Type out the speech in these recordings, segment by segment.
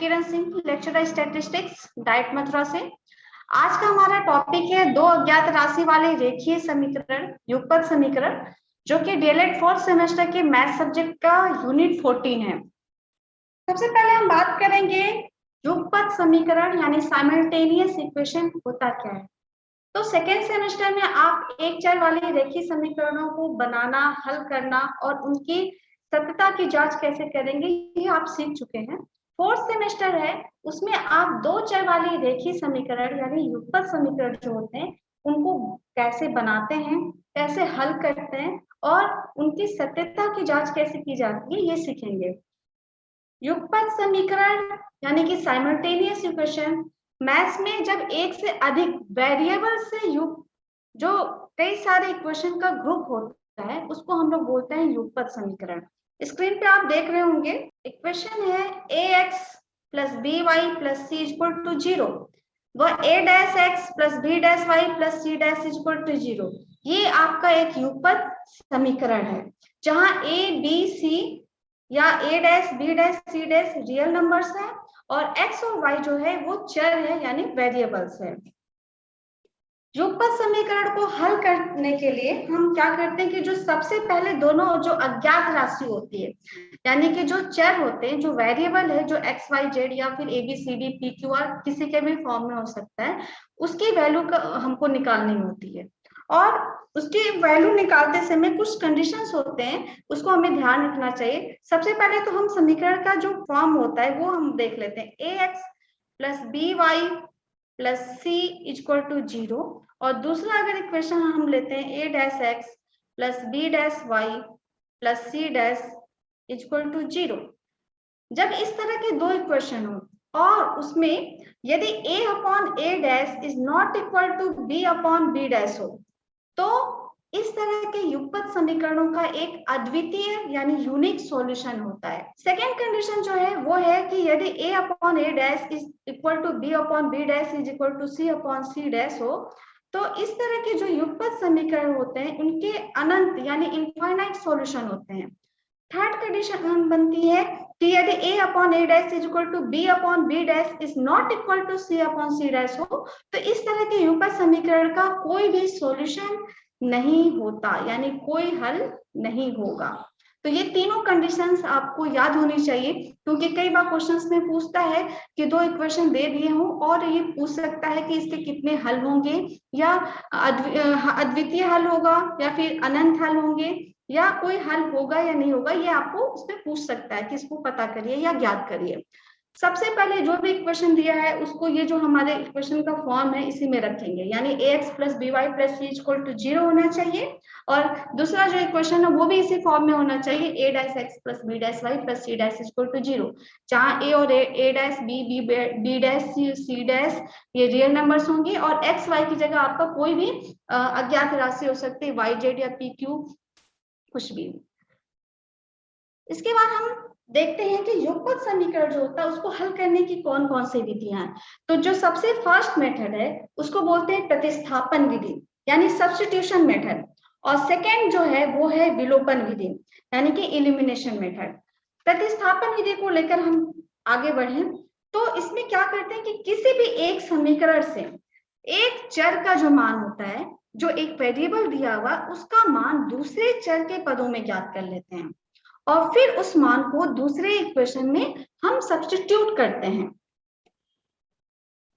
किरण Singh, lecturer statistics, DIET Mathura से। आज का हमारा टॉपिक है दो अज्ञात राशि वाले रेखीय समीकरण, युगपत समीकरण, जो कि डीएलएड फोर्थ सेमेस्टर के मैथ सब्जेक्ट का यूनिट 14 है। सबसे पहले हम बात करेंगे युगपत समीकरण यानी साइमल्टेनियस इक्वेशन होता क्या है। तो सेकेंड सेमेस्टर में आप एक चर वाले रेखीय समीकरणों को बनाना, हल करना और उनकी सत्यता की जांच कैसे करेंगे ये आप सीख चुके हैं। फोर्थ सेमेस्टर है, उसमें आप दो चर वाले रेखीय समीकरण यानी युगपत समीकरण जो होते हैं उनको कैसे बनाते हैं, कैसे हल करते हैं और उनकी सत्यता की जांच कैसे की जाती है ये सीखेंगे। युगपत समीकरण यानी कि साइमल्टेनियस इक्वेशन मैथ्स में जब एक से अधिक वेरिएबल से युक्त जो कई सारे इक्वेशन का ग्रुप होता है उसको हम लोग बोलते हैं युगपत समीकरण। स्क्रीन पे आप देख रहे होंगे इक्वेशन है ax plus B Y plus C equal to 0 व a dash x plus b dash y plus c dash equal to 0। ये आपका एक युगपत समीकरण है जहां a b c या a dash b dash c dash real numbers है और x और y जो है वो चर है यानी वेरिएबल्स है। युगपत समीकरण को हल करने के लिए हम क्या करते हैं कि जो सबसे पहले दोनों जो अज्ञात राशि होती है यानी कि जो चर होते हैं, जो वेरिएबल है, जो x y z या फिर a b c d p q r किसी के भी फॉर्म में हो सकता है, उसकी वैल्यू हमको निकालनी होती है। और उसकी वैल्यू निकालते समय कुछ कंडीशंस होते हैं, उसको हमें ध्यान रखना चाहिए। सबसे पहले तो हम समीकरण का जो फॉर्म होता है वो हम देख लेते हैं, ax plus B Y plus C equal to 0 और दूसरा अगर इक्वेशन हम लेते हैं a dash x plus b dash y plus c dash equal to 0। जब इस तरह के दो इक्वेशन हो और उसमें यदि a upon a dash is not equal to b upon b dash हो तो इस तरह के युगपत समीकरणों का एक अद्वितीय यानी यूनिक सॉल्यूशन होता है। सेकेंड कंडीशन जो है वो है कि यदि a upon a dash is equal to b upon b dash is equal to c upon c dash हो तो इस तरह के जो युगपत समीकरण होते हैं उनके अनंत यानी इनफाइनाइट सॉल्यूशन होते हैं। थर्ड कंडीशन बनती है कि यदि a upon a dash is equal to b upon b dash is not equal to c upon c dash हो तो इस तरह के युगपत समीकरण का कोई भी सॉल्यूशन नहीं होता यानी कोई हल नहीं होगा। तो ये तीनों कंडीशंस आपको याद होनी चाहिए क्योंकि कई बार क्वेश्चंस में पूछता है कि दो इक्वेशन दे दिए हों और ये पूछ सकता है कि इसके कितने हल होंगे या अद्वितीय हल होगा या फिर अनंत हल होंगे या कोई हल होगा या नहीं होगा, ये आपको उसमें पूछ सकता है कि इसको पता करिए या ज्ञात करिए। सबसे पहले जो भी इक्वेशन दिया है उसको ये जो हमारे इक्वेशन का फॉर्म है इसी में रखेंगे यानी ax plus B Y plus C equal to 0 होना चाहिए और दूसरा जो इक्वेशन है वो भी इसी फॉर्म में होना चाहिए a dash x plus b dash y plus c dash equal to 0 जहाँ a और a dash b dash c dash ये रियल नंबर्स होंगे और x y की जगह आपका कोई भी अज्ञात राशि हो सकती है y z या p q कुछ भी। इसके बाद हम देखते हैं कि युगपत समीकरण जो होता है उसको हल करने की कौन कौन सी विधियां हैं। तो जो सबसे फर्स्ट मेथड है उसको बोलते हैं प्रतिस्थापन विधि यानी सब्स्टिट्यूशन मेथड और सेकेंड जो है वो है विलोपन विधि यानी कि इलिमिनेशन मेथड। प्रतिस्थापन विधि को लेकर हम आगे बढ़े तो इसमें क्या करते हैं कि किसी भी एक समीकरण से एक चर का जो मान होता है, जो एक वेरिएबल दिया हुआ उसका मान दूसरे चर के पदों में ज्ञात कर लेते हैं और फिर उस मान को दूसरे इक्वेशन में हम सब्स्टिट्यूट करते हैं।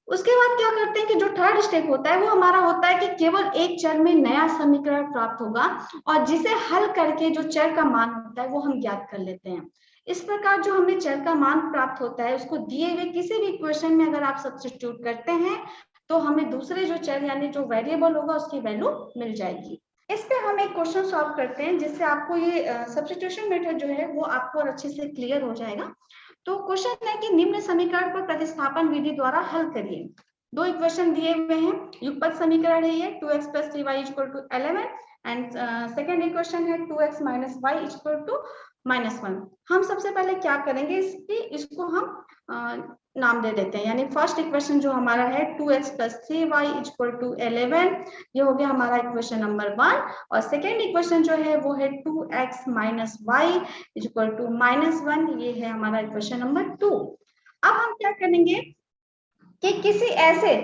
उसके बाद क्या करते हैं कि जो थर्ड स्टेप होता है वो हमारा होता है कि केवल एक चर में नया समीकरण प्राप्त होगा और जिसे हल करके जो चर का मान होता है वो हम ज्ञात कर लेते हैं। इस प्रकार जो हमें चर का मान प्राप्त होता है उसको दिए हुए किसी भी इक्वेशन में अगर आप सब्स्टिट्यूट करते हैं तो हमें दूसरे जो चर यानी जो वेरिएबल होगा उसकी वैल्यू मिल जाएगी। इस पे हम एक क्वेश्चन सॉल्व करते हैं जिससे आपको ये सब्स्टिट्यूशन मेथड जो है वो आपको और अच्छे से क्लियर हो जाएगा। तो क्वेश्चन है कि निम्न समीकरण को प्रतिस्थापन विधि द्वारा हल करिए। दो इक्वेशन दिए हुए हैं, युगपत समीकरण है ये 2x plus 3y equal to 11 and second equation है 2x minus y equal to -1। हम सबसे पहले क्या करेंगे इसको हम नाम दे देते हैं यानी फर्स्ट इक्वेशन जो हमारा है 2x plus 3y equal to 11 ये हो गया हमारा इक्वेशन नंबर 1 और सेकेंड इक्वेशन जो है वो है 2x minus y equal to -1 ये है हमारा इक्वेशन नंबर 2। अब हम क्या करेंगे कि किसी ऐसे,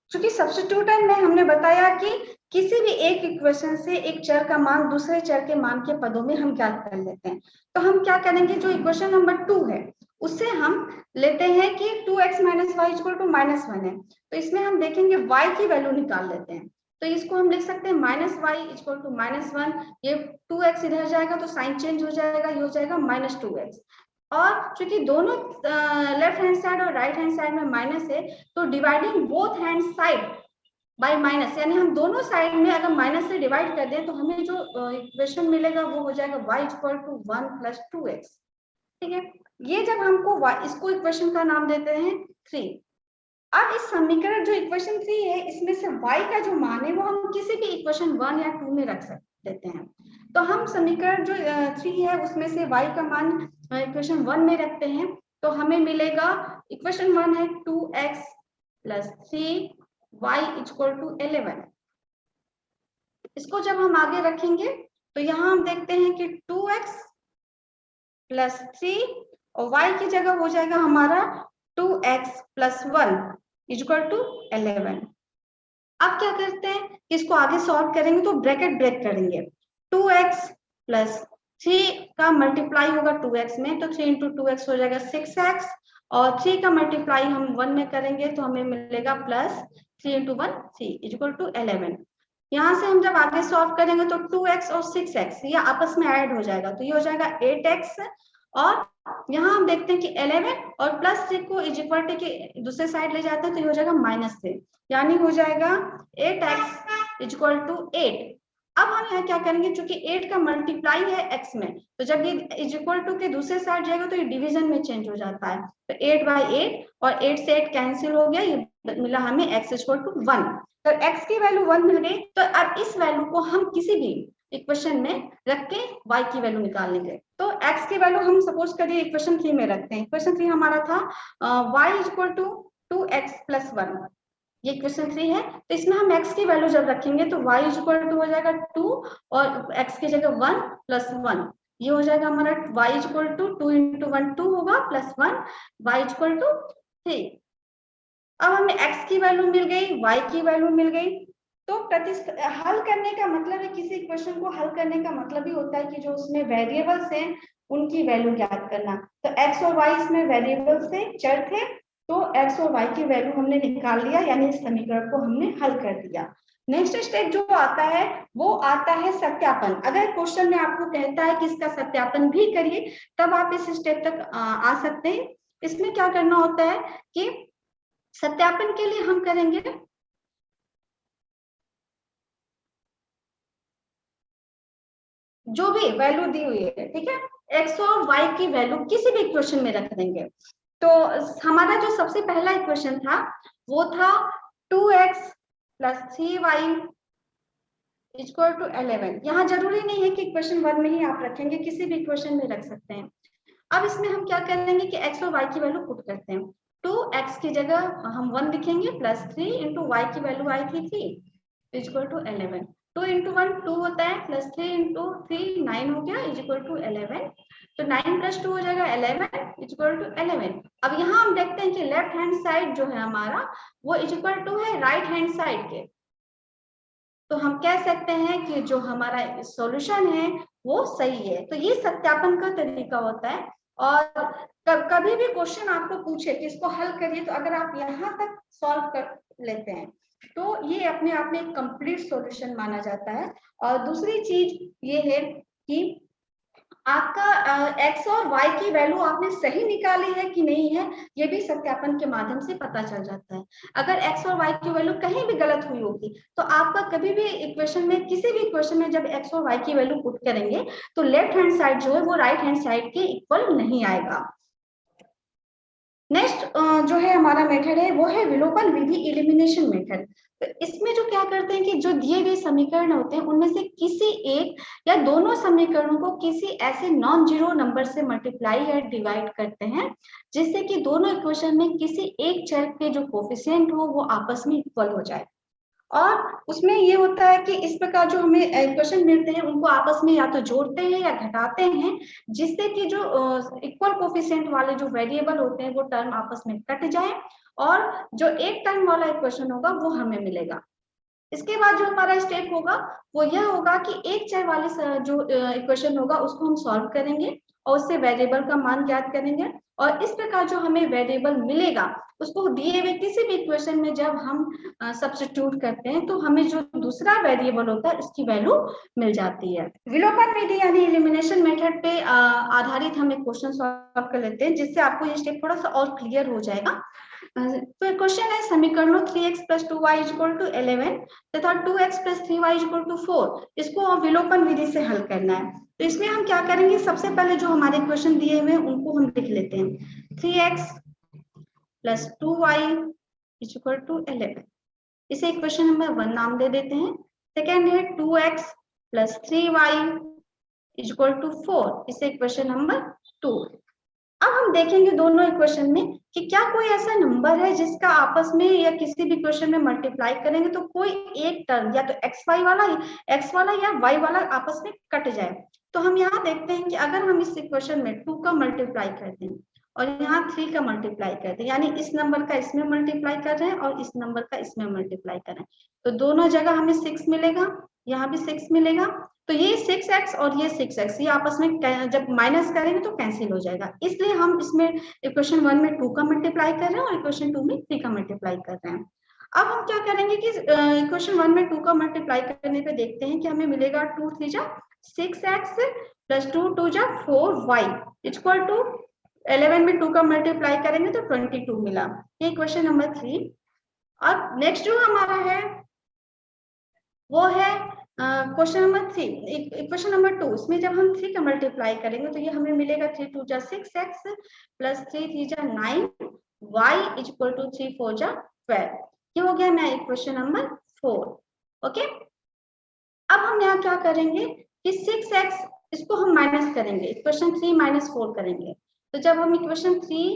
क्योंकि सब्स्टिट्यूशन में हमने बताया कि किसी भी एक इक्वेशन से एक चर का मान दूसरे चर के मान के पदों में हम ज्ञात कर लेते हैं। तो हम क्या करेंगे, जो इक्वेशन नंबर 2 है उससे हम लेते हैं कि 2x minus Y equal to -1 है। तो इसमें हम देखेंगे y की वैल्यू निकाल लेते हैं। तो इसको हम लिख सकते हैं -y इक्वल टू -1। ये 2x इधर जाएगा तो साइन चेंज हो जाएगा, ये हो जाएगा -2x। और चूंकि दोनों लेफ्ट हैंड साइड और राइट हैंड साइड में माइनस है, तो dividing both hand side by minus, यानी हम दोनों साइड में अगर माइनस से डिवाइड कर दें तो हमें जो इक्वेशन मिलेगा वो हो जाएगा y equal to 1 plus 2x। ठीक है, ये जब हमको इसको इक्वेशन का नाम देते हैं 3। अब इस समीकरण जो इक्वेशन 3 है, इसमें से y का जो मान है वो हम किसी भी इक्वेशन 1 या 2 में रख देते हैं। तो हम समीकरण जो 3 है उसमें से y का मान इक्वेशन 1 में रखते हैं, तो हमें मिलेगा, इक्वेशन 1 है 2x plus 3y equal to 11। इसको जब हम आगे रखेंगे तो यहाँ हम देखते हैं कि 2x प्लस 3 और y की जगह हो जाएगा हमारा 2x प्लस 1 इक्वल टू 11। अब क्या करते हैं कि इसको आगे सॉल्व करेंगे तो ब्रैकेट ब्रेक करेंगे। 2x प्लस 3 का मल्टीप्लाई होगा 2x में, तो 3 इंटू 2x हो जाएगा 6x, और 3 का मल्टीप्लाई हम 1 में करेंगे तो हमें मिलेगा प्लस 3 इंटू 1 3 इक्वल टू 11। यहाँ से हम जब आगे सॉल्व करेंगे तो 2x और 6x ये आपस में ऐड हो जाएगा, तो ये हो जाएगा 8x। और यहाँ हम देखते हैं कि 11 और प्लस 3 को इक्वलिटी के दूसरे साइड ले जाते हैं तो ये हो जाएगा -3, यानी हो जाएगा 8x इक्वल टू 8। अब हम यहाँ क्या करेंगे, चूंकि 8 का मल्टीप्लाई है x में, तो जब ये इक्वल टू के दूसरे साइड जाएगा तो ये डिवीजन में चेंज हो जाता है। तो 8/8 और 8 से 8 कैंसिल हो गया, ये मिला हमें x इक्वल टू 1। तो x की वैल्यू 1 मिल गई। तो अब इस वैल्यू को हम किसी भी इक्वेशन में रख के y की वैल्यू निकाल लेंगे। तो x की वैल्यू हम सपोज करिए इक्वेशन 3 में रखते हैं। इक्वेशन 3 हमारा था y equal to 2x plus 1, ये इक्वेशन 3 है। तो इसमें हम x की वैल्यू जब रखेंगे तो y इक्वल टू हो जाएगा 2 और x की जगह 1 प्लस 1, ये हो जाएगा हमारा y इक्वल टू 2 इंटू 1 2 होगा प्लस 1 y इक्वल टू 3। अब हमें x की वैल्यू मिल गई, y की वैल्यू मिल गई। तो हल करने का मतलब है, किसी इक्वेशन को हल करने का मतलब ही होता है कि जो उसमें वेरिएबल्स हैं उनकी वैल्यू ज्ञात करना। तो x और y इसमें वेरिएबल्स थे, चर थे, तो x और y की वैल्यू हमने निकाल लिया, यानी इस समीकरण को हमने हल कर दिया। नेक्स्ट स्टेप जो आता है वो आता है सत्यापन। अगर क्वेश्चन में आपको कहता है कि इसका सत्यापन भी करिए, तब आप इस स्टेप तक आ सकते हैं। इसमें क्या करना होता है कि सत्यापन के लिए हम करेंगे, जो भी वैल्यू दी हुई है, ठीक है, x और y की वैल्यू किसी भी इक्वेशन में रख देंगे। तो हमारा जो सबसे पहला इक्वेशन था वो था 2x plus 3y equal to 11। यहाँ जरूरी नहीं है कि इक्वेशन 1 में ही आप रखेंगे, किसी भी इक्वेशन में रख सकते हैं। अब इसमें हम क्या करेंगे कि x और y की वैल्यू पुट करते हैं। 2x की जगह हम 1 लिखेंगे, प्लस 3 इंटू y की वैल्यू आई थी 3 इक्वल टू 11। 2 इंटू 1 2 होता है, प्लस 3 इंटू 3 9 हो गया इक्वल टू 11। तो 9 प्लस 2 हो जाएगा 11 इक्वल टू 11। अब यहाँ हम देखते हैं कि लेफ्ट हैंड साइड जो है हमारा वो इक्वल टू है राइट हैंड साइड के, तो हम कह सकते हैं कि जो हमारा सॉल्यूशन है वो सही है। तो ये सत्यापन का तरीका होता है। और कभी भी क्वेश्चन आपको पूछे कि इसको हल करिए, तो अगर आप यहाँ तक सॉल्व कर लेते हैं तो ये अपने आप में एक कंप्लीट सॉल्यूशन माना जाता है। और दूसरी चीज ये है कि आपका x और y की वैल्यू आपने सही निकाली है कि नहीं है, ये भी सत्यापन के माध्यम से पता चल जाता है। अगर x और y की वैल्यू कहीं भी गलत हुई होगी तो आपका कभी भी इक्वेशन में, किसी भी इक्वेशन में जब x और y की वैल्यू पुट करेंगे तो लेफ्ट हैंड साइड जो है वो राइट हैंड साइड के इक्वल नहीं आएगा। नेक्स्ट जो है हमारा मेथड है वो है विलोपन विधि, एलिमिनेशन मेथड। तो इसमें जो क्या करते हैं कि जो दिए गए समीकरण होते हैं उनमें से किसी एक या दोनों समीकरणों को किसी ऐसे नॉन जीरो नंबर से मल्टीप्लाई या डिवाइड करते हैं जिससे कि दोनों इक्वेशन में किसी एक चर के जो कोफिशिएंट हो वो आपस में इक्वल हो जाए। और उसमें ये होता है कि इस प्रकार जो हमें इक्वेशन मिलते हैं उनको आपस में या तो जोड़ते हैं या घटाते हैं, जिससे कि जो इक्वल कोफिशिएंट वाले जो वेरिएबल होते हैं वो टर्म आपस में कट जाए और जो एक टर्म वाला इक्वेशन होगा वो हमें मिलेगा। इसके बाद जो हमारा स्टेप होगा वो यह होगा कि एक चर वाले जो इक्वेशन होगा उसको हम सॉल्व करेंगे और उससे वेरिएबल का मान ज्ञात करेंगे, और इस प्रकार जो हमें वेरिएबल मिलेगा उसको दिए हुए किसी भी इक्वेशन में जब हम सब्स्टिट्यूट करते हैं तो हमें जो दूसरा वेरिएबल होता है उसकी वैल्यू मिल जाती है। विलोपन विधि यानी एलिमिनेशन मेथड पे आधारित हम एक क्वेश्चन सॉल्व कर लेते हैं, जिससे आपको ये स्टेप थोड़ा सा और क्लियर हो जाएगा। तो क्वेश्चन है समीकरणों 3x + 2y = 11 तथा 2x + 3y = 4, इसको विलोपन विधि से हल करना है। तो इसमें हम क्या करेंगे, सबसे पहले जो हमारे क्वेश्चन दिए हुए हैं उनको हम लिख लेते हैं। 3x + 2y = 11, इसे इक्वेशन नंबर 1 नाम दे देते हैं। सेकेंड है 2x + 3y = 4, इसे इक्वेशन नंबर 2। अब हम देखेंगे दोनों इक्वेशन में कि क्या कोई ऐसा नंबर है जिसका आपस में या किसी भी इक्वेशन में मल्टीप्लाई करेंगे तो कोई एक टर्म या तो x वाला या y वाला आपस में कट जाए। तो हम यहाँ देखते हैं कि अगर हम इस इक्वेशन में 2 का मल्टीप्लाई करते हैं और यहाँ 3 का मल्टीप्लाई करते हैं, यानी इस नंबर का इसमें मल्टीप्लाई कर रहे हैं और इस नंबर का इसमें मल्टीप्लाई कर रहे हैं, तो दोनों जगह हमें 6 मिलेगा, यहाँ भी 6 मिलेगा। तो ये 6x और ये 6x ये आपस में जब माइनस करेंगे तो कैंसिल हो जाएगा, इसलिए हम इसमें इक्वेशन 1 में 2 का मल्टीप्लाई कर रहे हैं और इक्वेशन 2 में 3 का मल्टीप्लाई कर रहे हैं। अब हम क्या करेंगे कि इक्वेशन 1 में 2 का मल्टीप्लाई करने पे देखते हैं कि हमें मिलेगा 2 3 जा 6x + 2 2 जा 4y = 11 में 2 का मल्टीप्लाई करेंगे तो 22 मिला। ये इक्वेशन नंबर 3। अब नेक्स्ट जो हमारा है वो है क्वेश्चन नंबर 3, इक्वेशन नंबर 2। इसमें जब हम 3 का मल्टीप्लाई करेंगे तो ये हमें मिलेगा 3 2 जा 6x + 3 3 जा 9 y = 3 4 जा 12। ये हो गया ना इक्वेशन नंबर 4। ओके, अब हम यहाँ क्या करेंगे कि 6x इसको हम माइनस करेंगे, इक्वेशन 3 - 4 करेंगे। तो जब हम इक्वेशन 3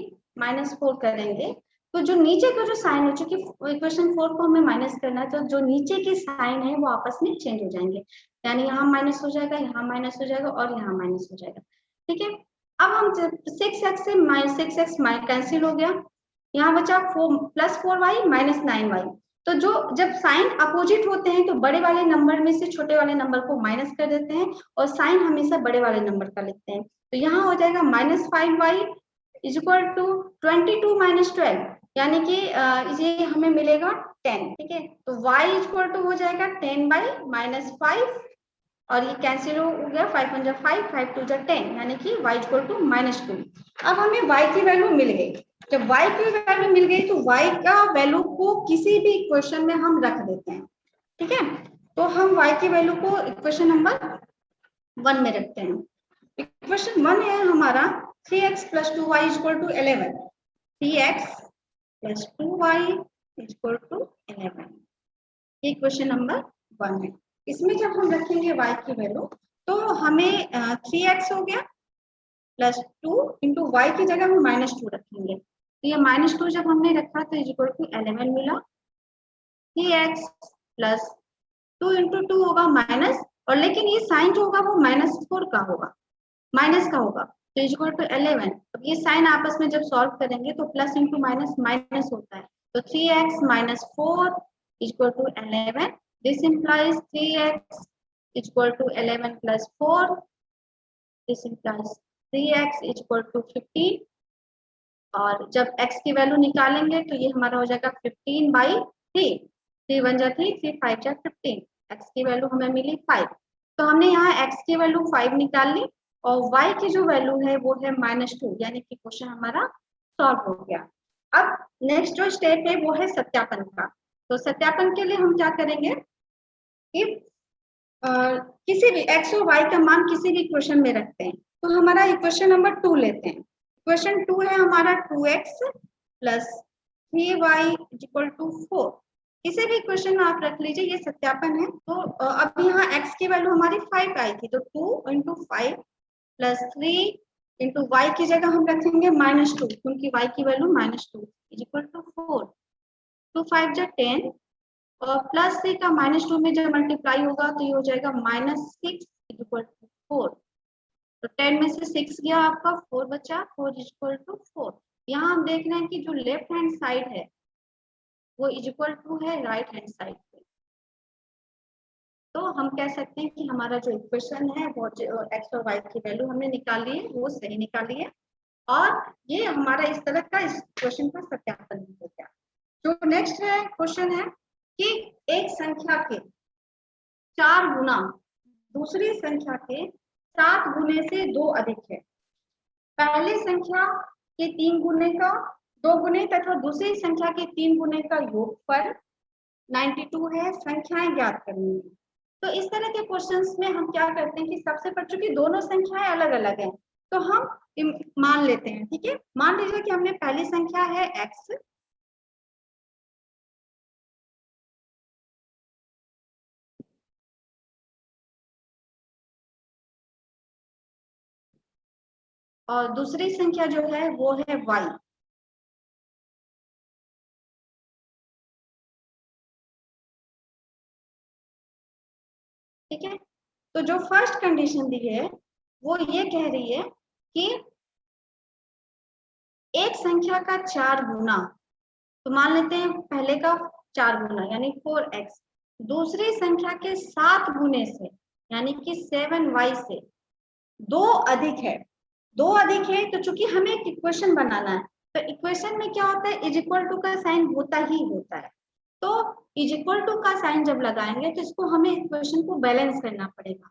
- 4 करेंगे तो जो नीचे का जो साइन हो, चूंकि इक्वेशन 4 को हमें माइनस करना है तो जो नीचे के साइन है वो आपस में चेंज हो जाएंगे, यानी यहाँ माइनस हो जाएगा, यहाँ माइनस हो जाएगा और यहाँ माइनस हो जाएगा। ठीक है, अब हम 6x से -6x कैंसिल हो गया, यहाँ बचा 4 + 4y - 9y। तो जो जब साइन अपोजिट होते हैं तो बड़े वाले नंबर में से छोटे वाले नंबर को माइनस कर देते हैं और साइन हमेशा बड़े वाले नंबर का लिखते हैं। तो यहाँ हो जाएगा -5y = 22 - 12, यानी कि ये हमें मिलेगा 10। ठीक है, तो y = हो जाएगा 10/-5 और ये कैंसिल हो गया, 5 1 जा 5 5 2 जा 10, यानी कि y = -2। अब हमें y की वैल्यू मिल गई। जब y की वैल्यू मिल गई तो y का वैल्यू को किसी भी इक्वेशन में हम रख देते हैं। ठीक है, तो हम y की वैल्यू को इक्वेशन नंबर 1 में रखते हैं। इक्वेशन 1 है हमारा 3x + 2y = 11, 3x + 2y = 11, ये इक्वेशन नंबर 1 है। इसमें जब हम रखेंगे y की वैल्यू तो हमें 3x हो गया +2 × y की जगह हम -2 रखेंगे, तो ये -2 जब हमने रखा तो = 11 मिला। 3x + 2 × 2 होगा माइनस, और लेकिन ये साइन जो होगा वो -4 का होगा, माइनस का होगा, तो = 11। अब ये साइन आपस में जब सॉल्व करेंगे तो प्लस इंटू माइनस माइनस होता है, तो 3x - 4 = 11। This implies 3x = 11 + 4. This implies 3x = 15, और जब x की वैल्यू निकालेंगे तो ये हमारा हो जाएगा 15/3। 3 1 जा 3 3 5 जा 15, x की वैल्यू हमें मिली 5। तो हमने यहाँ x की वैल्यू 5 निकाल ली और y की जो वैल्यू है वो है -2, यानी कि क्वेश्चन हमारा सॉल्व हो गया। अब नेक्स्ट जो स्टेप है वो है सत्यापन का। तो सत्यापन के लिए हम क्या करेंगे कि किसी भी x और y का मान किसी भी इक्वेशन में रखते हैं। तो हमारा इक्वेशन नंबर 2 लेते हैं। इक्वेशन 2 है हमारा 2x + 3y = 4। किसी भी इक्वेशन में आप रख लीजिए, ये सत्यापन है। तो अब यहाँ x की वैल्यू हमारी 5 आई थी, तो 2 × 5 + 3 × y की जगह हम रखेंगे -2, क्योंकि y की वैल्यू -2 = 4। 2 5 जा 10 और प्लस से का -2 में जब मल्टीप्लाई होगा तो ये हो जाएगा -6 इक्वल टू 4। तो 10 में से 6 गया आपका, 4 बचा, 4 इक्वल टू 4। यहाँ हम देख रहे हैं कि जो लेफ्ट हैंड साइड है वो इक्वल टू है राइट हैंड साइड पे। तो हम कह सकते हैं कि हमारा जो इक्वेशन है वो एक्स और वाई की वैल्यू हमने निकाली है, वो सही निकाली है। और ये हमारा इस तरह का इस क्वेश्चन का सत्यापन हो गया। जो नेक्स्ट है क्वेश्चन है कि एक संख्या के 4 गुना दूसरी संख्या के 7 गुने से 2 अधिक है। पहली संख्या के 3 गुने का 2 गुने तथा दूसरी संख्या के 3 गुने का योगफल 92 है, संख्याएं ज्ञात करनी है। तो इस तरह के क्वेश्चंस में हम क्या करते हैं कि सबसे पहले चूंकि दोनों संख्याएं अलग अलग हैं तो हम मान लेते हैं। ठीक है, मान लीजिए कि हमने पहली संख्या है x, और दूसरी संख्या जो है वो है y। ठीक है, तो जो फर्स्ट कंडीशन दी है वो ये कह रही है कि एक संख्या का 4 गुना, तो मान लेते हैं पहले का 4 गुना यानी 4x, दूसरी संख्या के 7 गुने से यानी कि 7y से 2 अधिक है। 2 अधिक है तो चूंकि हमें एक इक्वेशन बनाना है, तो इक्वेशन में क्या होता है, इज इक्वल टू का साइन होता ही होता है। तो इज इक्वल टू का साइन जब लगाएंगे तो इसको हमें इक्वेशन को बैलेंस करना पड़ेगा।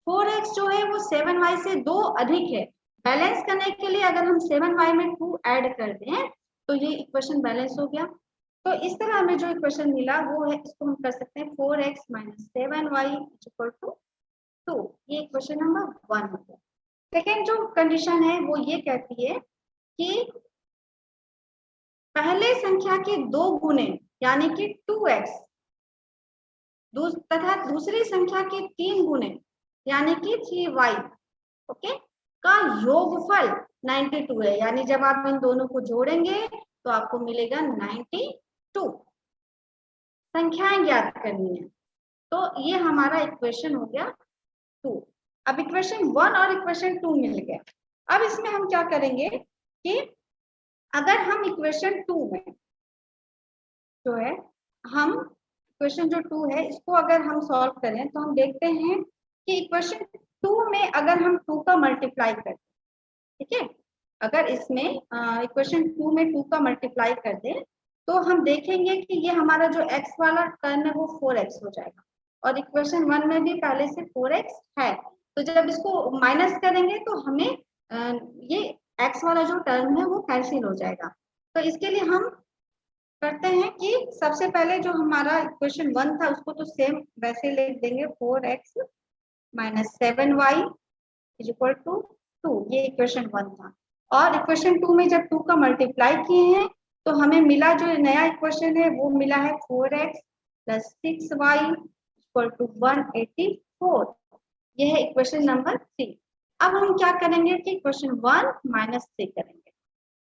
4x जो है वो 7y से 2 अधिक है। बैलेंस करने के लिए अगर हम 7y में 2 ऐड कर दें तो ये इक्वेशन बैलेंस हो गया। तो इस तरह हमें जो इक्वेशन मिला वो है, इसको हम कर सकते हैं 4x - 7y इक्वल टू 2। ये इक्वेशन नंबर 1 हो गया। सेकेंड जो कंडीशन है वो ये कहती है कि पहले संख्या के 2 गुने यानी कि 2x तथा दूसरी संख्या के 3 गुने यानी कि 3y, ओके, का योगफल 92 है। यानी जब आप इन दोनों को जोड़ेंगे तो आपको मिलेगा 92। संख्याएं ज्ञात करनी है। तो ये हमारा इक्वेशन हो गया 2। अब इक्वेशन 1 और इक्वेशन 2 मिल गया। अब इसमें हम क्या करेंगे कि अगर हम इक्वेशन 2 में जो है, हम इक्वेशन जो 2 है इसको अगर हम सॉल्व करें तो हम देखते हैं कि इक्वेशन 2 में अगर हम 2 का मल्टीप्लाई करें, ठीक है, अगर इसमें इक्वेशन 2 में 2 का मल्टीप्लाई कर दें तो हम देखेंगे कि ये हमारा जो x वाला टर्म है वो 4x हो जाएगा, और इक्वेशन 1 में भी पहले से 4x है। तो जब इसको माइनस करेंगे तो हमें ये x वाला जो टर्म है वो कैंसिल हो जाएगा। तो इसके लिए हम करते हैं कि सबसे पहले जो हमारा इक्वेशन 1 था उसको तो सेम वैसे लिख देंगे, 4x - 7y इक्वल टू 2। ये इक्वेशन 1 था। और इक्वेशन 2 में जब 2 का मल्टीप्लाई किए हैं तो हमें मिला जो नया इक्वेशन है वो मिला है 4x + 6y इक्वल टू 184। यह है इक्वेशन नंबर 3। अब हम क्या करेंगे कि इक्वेशन 1 -3 करेंगे,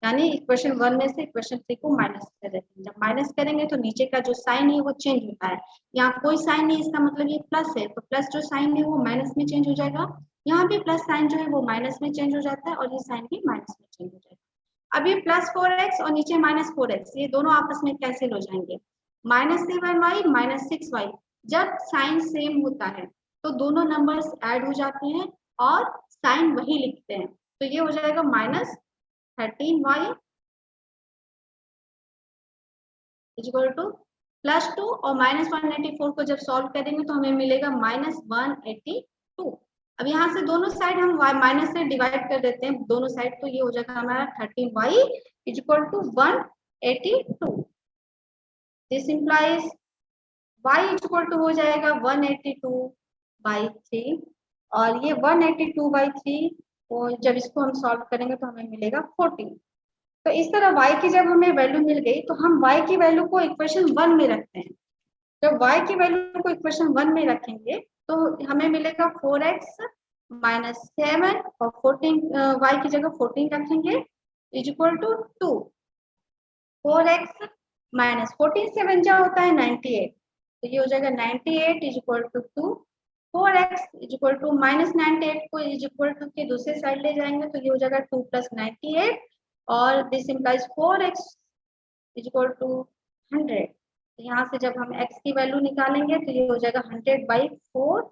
यानी इक्वेशन 1 में से इक्वेशन 3 को माइनस कर देते हैं। जब माइनस करेंगे तो नीचे का जो साइन है वो चेंज होता है। यहाँ कोई साइन नहीं, इसका मतलब ये प्लस है, तो प्लस जो साइन है वो माइनस में चेंज हो जाएगा। यहाँ भी प्लस साइन जो है वो माइनस में चेंज हो जाता है, और ये साइन भी माइनस में चेंज हो जाएगा। अब ये +4x और नीचे -4x, ये दोनों आपस में कैंसिल हो जाएंगे। -7y - 6y, जब साइन सेम होता है तो दोनों नंबर्स ऐड हो जाते हैं और साइन वही लिखते हैं। तो ये हो जाएगा -13y इक्वल टू +2, और -184 को जब सॉल्व करेंगे तो हमें मिलेगा -182। अब यहाँ से दोनों साइड हम y माइनस से डिवाइड कर देते हैं दोनों साइड, तो ये हो जाएगा हमारा 13y equal to 182। This implies y equal to हो जाएगा 182/3, और ये 182/3 को जब इसको हम सॉल्व करेंगे तो हमें मिलेगा 14। तो इस तरह y की जब हमें वैल्यू मिल गई तो हम y की वैल्यू को इक्वेशन 1 में रखते हैं। जब y की वैल्यू को इक्वेशन 1 में रखेंगे तो हमें मिलेगा 4x - 7 और 14, y की जगह 14 रखेंगे इक्वल टू 2। 4x - 14 से बन जा होता है 98, तो ये हो जाएगा 98 is equal to 2, 4x is equal to -98 को इज इक्वल टू के दूसरे साइड ले जाएंगे तो ये हो जाएगा 2 + 98 और this implies 4x is equal to 100। तो यहाँ से जब हम x की वैल्यू निकालेंगे तो ये हो जाएगा 100/4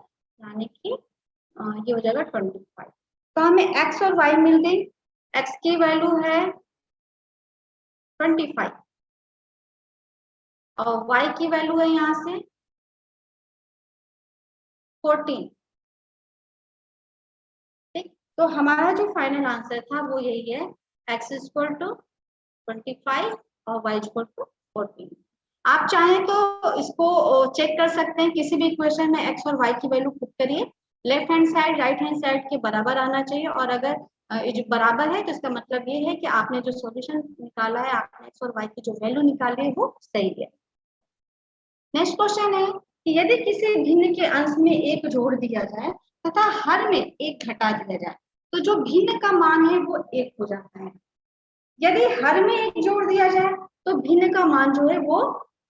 यानी कि ये हो जाएगा 25। तो हमें x और y मिल गई। x की वैल्यू है 25 और y की वैल्यू है यहाँ से 14। ठीक, तो हमारा जो फाइनल आंसर था वो यही है, x इक्वल टू 25 और y इक्वल टू 14। आप चाहें तो इसको चेक कर सकते हैं, किसी भी इक्वेशन में x और y की वैल्यू पुट करिए, left hand side right hand side के बराबर आना चाहिए और अगर जो बराबर है तो इसका मतलब ये है कि आपने जो सॉल्यूशन निकाला है, आपने x और y की जो वैल्यू निकाली है वो सही है। नेक्स्ट क्वेश्चन है कि यदि किसी भिन्न के अंश में एक जोड़ दिया जाए तथा हर में एक घटा दिया जाए तो जो भिन्न का मान है वो एक हो जाता है। यदि हर में एक जोड़ दिया जाए तो भिन्न का मान जो है वो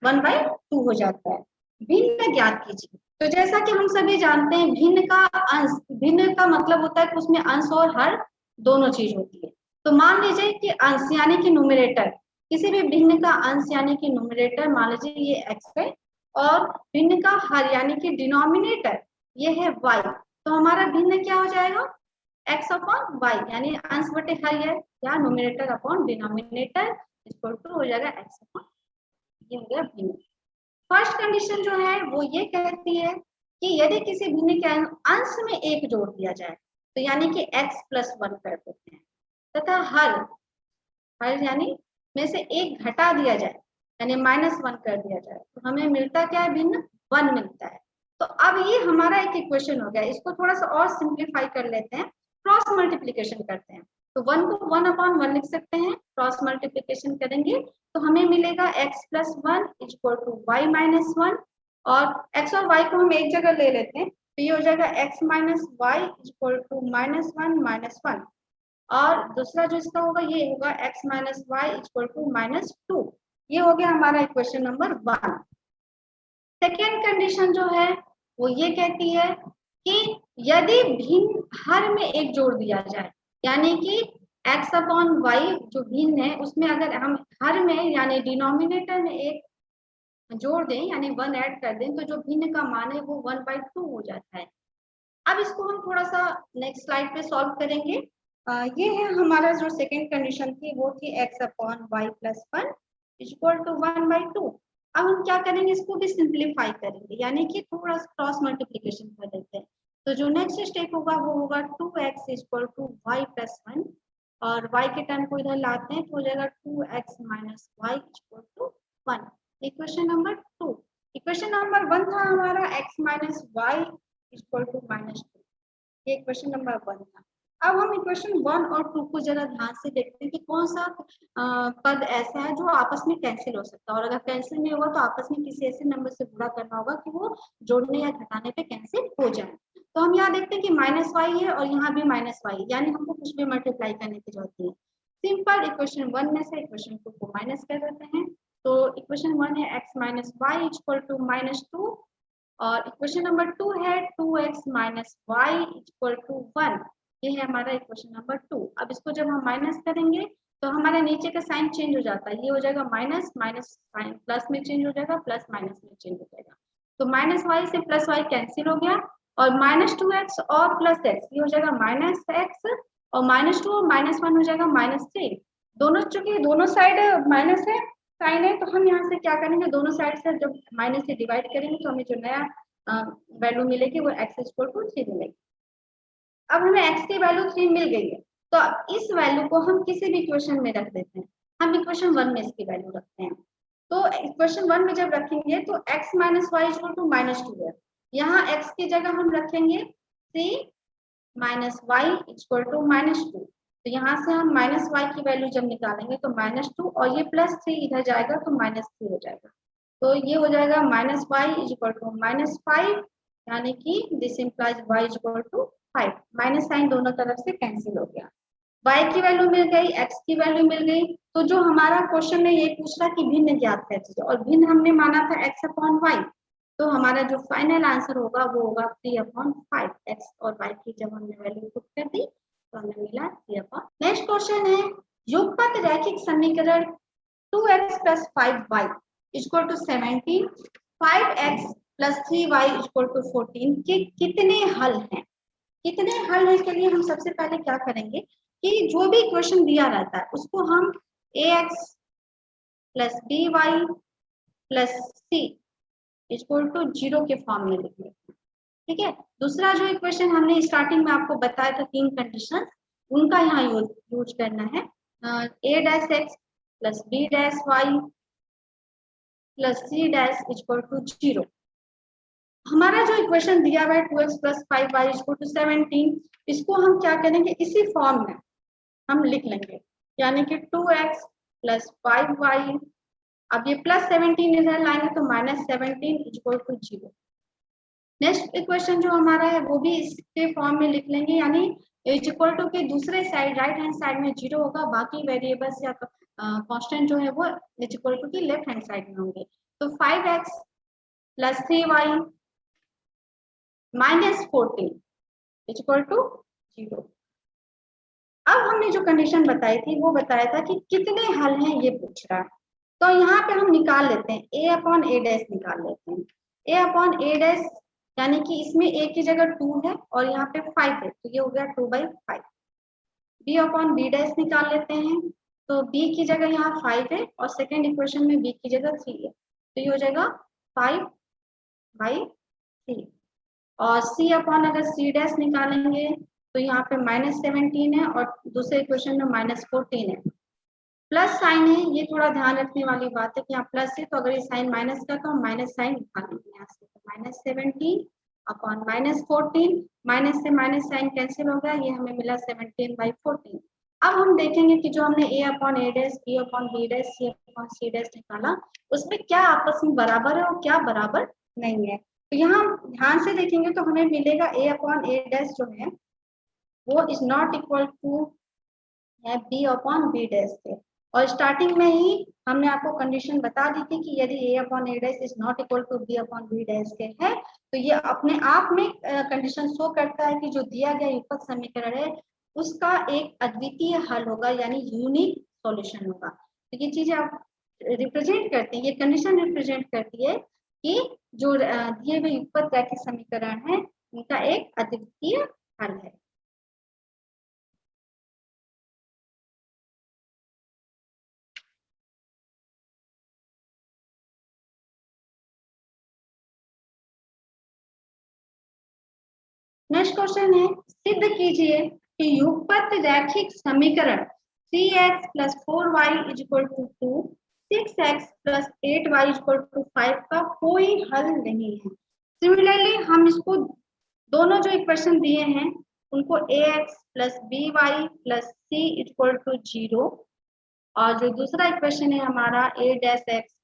1/2 हो जाता है। भिन्न ज्ञात कीजिए। तो जैसा कि हम सभी जानते हैं भिन्न का अंश, भिन्न का मतलब होता है कि उसमें अंश और हर दोनों चीज होती है। तो मान लीजिए कि अंश यानी कि न्यूमरेटर, किसी भी भिन्न का अंश यानी कि न्यूमरेटर मान लीजिए ये x है और भिन्न का हर यानी कि डिनोमिनेटर ये है y। तो हमारा भिन्न क्या हो जाएगा, x/y यानी अंश बटे हर है या numerator upon denominator equal to हो जाएगा x/, ये हो गया भिन्न। फर्स्ट कंडीशन जो है वो ये कहती है कि यदि किसी भिन्न के अंश में एक जोड़ दिया जाए तो यानी कि x + 1 कर देते हैं तथा हर यानी में से एक घटा दिया जाए यानी -1 कर दिया जाए तो हमें मिलता क्या है, भिन्न 1 मिलता है। तो अब ये हमारा एक इक्वेशन हो गया। इसको थोड़ा सा और सिंप्लीफाई कर लेते हैं, क्रॉस मल्टीप्लिकेशन करते हैं। तो 1 को 1/1 लिख सकते हैं, क्रॉस मल्टीप्लिकेशन करेंगे तो हमें मिलेगा x + 1 = y - 1 और x और y को हम एक जगह ले लेते हैं तो ये हो जाएगा x - y = -1 और दूसरा जो इसका होगा ये होगा x - y = -2। ये हो गया हमारा इक्वेशन नंबर 1। सेकेंड कंडीशन जो है वो ये कहती है कि यदि भिन्न हर में एक जोड़ दिया जाए यानी कि x/y जो भिन्न है उसमें अगर हम हर में यानी डिनोमिनेटर में एक जोड़ दें यानी 1 ऐड कर दें तो जो भिन्न का मान है वो 1/2 हो जाता है। अब इसको हम थोड़ा सा नेक्स्ट स्लाइड पे सॉल्व करेंगे। ये है हमारा जो सेकेंड कंडीशन थी वो थी x/y + 1 = 1/2। अब हम क्या करेंगे, इसको भी सिंप्लीफाई करेंगे यानी कि थोड़ा सा क्रॉस मल्टीप्लिकेशन कर देते हैं। तो जो नेक्स्ट स्टेप होगा वो होगा 2x = y + 1 और y के टर्म को इधर लाते हैं तो हो जाएगा 2x - y = 1। Equation number 2। Equation number 1 था हमारा x - y = -2। ये इक्वेशन नंबर 1 था। अब हम इक्वेशन 1 और 2 को जरा ध्यान से देखते हैं कि कौन सा पद ऐसा है जो आपस में कैंसिल हो सकता है और अगर कैंसिल नहीं होगा तो आपस में किसी ऐसे नंबर से गुणा करना होगा कि वो जोड़ने या घटाने पे कैंसिल हो जाए। तो हम यहाँ देखते हैं कि -y है और यहाँ भी -y यानी हमको कुछ भी मल्टीप्लाई करने की जरूरत नहीं है। सिंपल इक्वेशन 1 में से इक्वेशन 2 को माइनस कर देते हैं। तो इक्वेशन 1 है x - y = -2 और इक्वेशन नंबर 2 है 2x - y = 1। ये है हमारा इक्वेशन नंबर 2। अब इसको जब हम माइनस करेंगे तो हमारे नीचे का साइन चेंज हो जाता है, ये हो जाएगा माइनस, माइनस साइन प्लस में चेंज हो जाएगा, प्लस माइनस में चेंज हो जाएगा। तो -y से +y कैंसिल हो गया और -2x और +x ये हो जाएगा -x और -2 और -1 हो जाएगा -3। दोनों चूंकि दोनों साइड माइनस है साइन है तो हम यहाँ से क्या करेंगे, दोनों साइड से जब माइनस से डिवाइड करेंगे तो हमें जो नया वैल्यू मिलेगी वो x = 3 मिलेगी। अब हमें x की वैल्यू 3 मिल गई है तो अब इस वैल्यू को हम किसी भी इक्वेशन में रख देते हैं। हम इक्वेशन 1 में इसकी वैल्यू रखते हैं। तो इक्वेशन 1 में जब रखेंगे तो x - y = -2 है। यहाँ x की जगह हम रखेंगे 3 - y = -2। तो यहाँ से हम -y की वैल्यू जब निकालेंगे तो -2 और ये +3 इधर जाएगा तो -3 हो जाएगा। तो ये हो जाएगा -y = -5 यानी कि this implies y = 5। Minus sign दोनों तरफ से कैंसिल हो गया। y की वैल्यू मिल गई, x की वैल्यू मिल गई। तो जो हमारा क्वेश्चन में ये पूछ रहा कि भिन्न ज्ञात कीजिए और भिन्न हमने माना था x/y। तो हमारा जो फाइनल आंसर होगा वो होगा 3/5। एक्स और वाई की जब हमने वैल्यू पुट कर दी तो हमें मिला 3/। नेक्स्ट क्वेश्चन है युगपत रैखिक समीकरण 2x + 5y = 17, 5x + 3y = 14 के कितने हल हैं। कितने हल है के लिए हम सबसे पहले क्या करेंगे कि जो भी क्वेश्चन दिया रहता है उसको हम ax + by + c = 0 के फॉर्म में लिख लेते हैं। ठीक है, दूसरा जो इक्वेशन हमने स्टार्टिंग में आपको बताया था 3 कंडीशन, उनका यहाँ यूज करना है। a-x + b-y + c' = 0। हमारा जो इक्वेशन दिया हुआ है 2x + 5y = 17, इसको हम क्या करेंगे इसी फॉर्म में हम लिख लेंगे, यानी कि 2x + 5y, अब ये +17 इधर लाएंगे तो -17 = 0। नेक्स्ट इक्वेशन जो हमारा है वो भी इसके फॉर्म में लिख लेंगे, यानी = के दूसरे साइड राइट हैंड साइड में 0 होगा, बाकी वेरिएबल्स या कांस्टेंट जो है वो = की लेफ्ट हैंड साइड में होंगे। तो 5x + 3y - 14 = 0। अब हमने जो कंडीशन बताई थी वो बताया था कि कितने हल हैं ये पूछ रहा है, तो यहाँ पे हम निकाल लेते हैं a/a' निकाल लेते हैं। a/a' यानी कि इसमें a की जगह 2 है और यहाँ पे 5 है, तो ये हो गया 2/5। b/b' निकाल लेते हैं, तो b की जगह यहाँ 5 है और सेकेंड इक्वेशन में b की जगह 3 है, तो ये हो जाएगा 5/3। और अगर c' निकालेंगे तो यहाँ पे -17 है और दूसरे इक्वेशन में -14 है। प्लस साइन है, ये थोड़ा ध्यान रखने वाली बात है कि यहाँ प्लस है तो अगर ये साइन माइनस का तो हम माइनस साइन निकालेंगे यहाँ से, तो -17/-14, माइनस से माइनस साइन कैंसिल हो गया, ये हमें मिला 17/14। अब हम देखेंगे कि जो हमने a/a', b/b', c/c' निकाला उसमें क्या आपस में बराबर है और क्या बराबर नहीं है। तो यहाँ ध्यान से देखेंगे तो हमें मिलेगा a/a' जो है वो इज नॉट इक्वल टू है b/b' के, और स्टार्टिंग में ही हमने आपको कंडीशन बता दी थी कि यदि a/a' is not equal to b/b' के है तो ये अपने आप में कंडीशन शो करता है कि जो दिया गया युगपत समीकरण है उसका एक अद्वितीय हल होगा, यानी यूनिक सॉल्यूशन होगा। तो ये चीजें आप रिप्रेजेंट करते हैं, ये कंडीशन रिप्रेजेंट करती है कि जो दिए हुए युगपत रैखिक समीकरण है उनका एक अद्वितीय हल है। नेक्स्ट क्वेश्चन है सिद्ध कीजिए कि युगपत रैखिक समीकरण 3x + 4y = 2, 6x + 8y = 5 का कोई हल नहीं है। सिमिलरली हम इसको दोनों जो इक्वेशन दिए हैं उनको ax + by + c = 0 और जो दूसरा इक्वेशन है हमारा a' x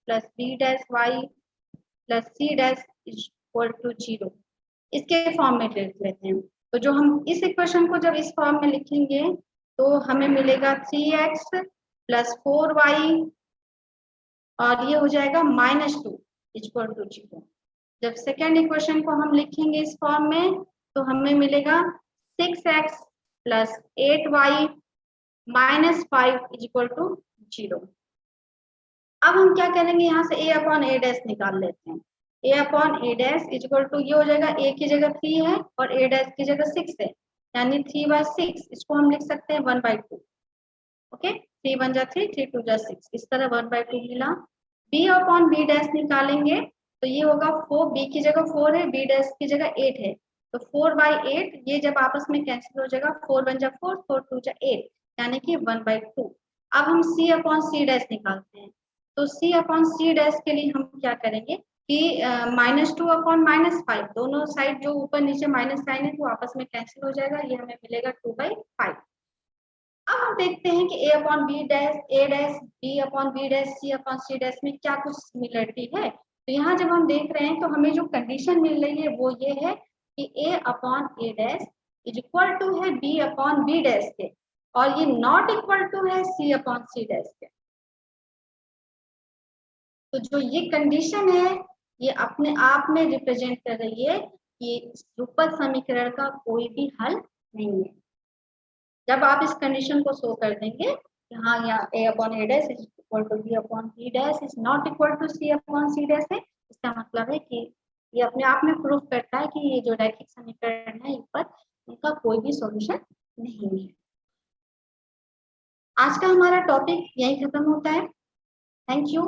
+ b' y + c' = 0 इसके फॉर्म में लिख लेते हैं। तो जो हम इस इक्वेशन को जब इस फॉर्म में लिखेंगे तो हमें मिलेगा 3x + 4y और ये हो जाएगा -2 = 0। जब सेकेंड इक्वेशन को हम लिखेंगे इस फॉर्म में तो हमें मिलेगा 6x + 8y - 5 = 0। अब हम क्या करेंगे, यहाँ से a/a' निकाल लेते हैं। a/a' ये हो जाएगा, a की जगह 3 है और a' की जगह 6 है, यानी 3/6। इसको हम लिख सकते हैं 1/2। ओके, 3 1 जा 3, 3 2 जा 6, इस तरह 1/2 मिला। b/b' निकालेंगे तो ये होगा 4, b की जगह 4 है, b' की जगह 8 है, तो 4/8 ये जब आपस में कैंसिल हो जाएगा, 4 1 जा 4, 4 2 जा 8, यानी कि 1/2। अब हम c/c' निकालते हैं, तो c/c' के लिए हम क्या करेंगे कि -2/-5 दोनों साइड जो ऊपर नीचे माइनस साइन है वो आपस में कैंसिल हो जाएगा, ये हमें मिलेगा 2/5। अब हम देखते हैं कि a/b', b/b', c/c' में क्या कुछ सिमिलरिटी है। तो यहाँ जब हम देख रहे हैं तो हमें जो कंडीशन मिल रही है वो ये है कि a/a' इज इक्वल टू है b/b' के और ये नॉट इक्वल टू है c/c' के। तो जो ये कंडीशन है ये अपने आप में रिप्रेजेंट कर रही है कि युगपत समीकरण का कोई भी हल नहीं है। जब आप इस कंडीशन को शो कर देंगे कि हाँ यहाँ a upon a dash is equal to b upon b dash is not equal to c upon c dash है, इसका मतलब है कि ये अपने आप में प्रूफ करता है कि ये जो रैखिक समीकरण है युगपत, उनका कोई भी सॉल्यूशन नहीं है। आज का हमारा टॉपिक यही खत्म होता है। Thank you.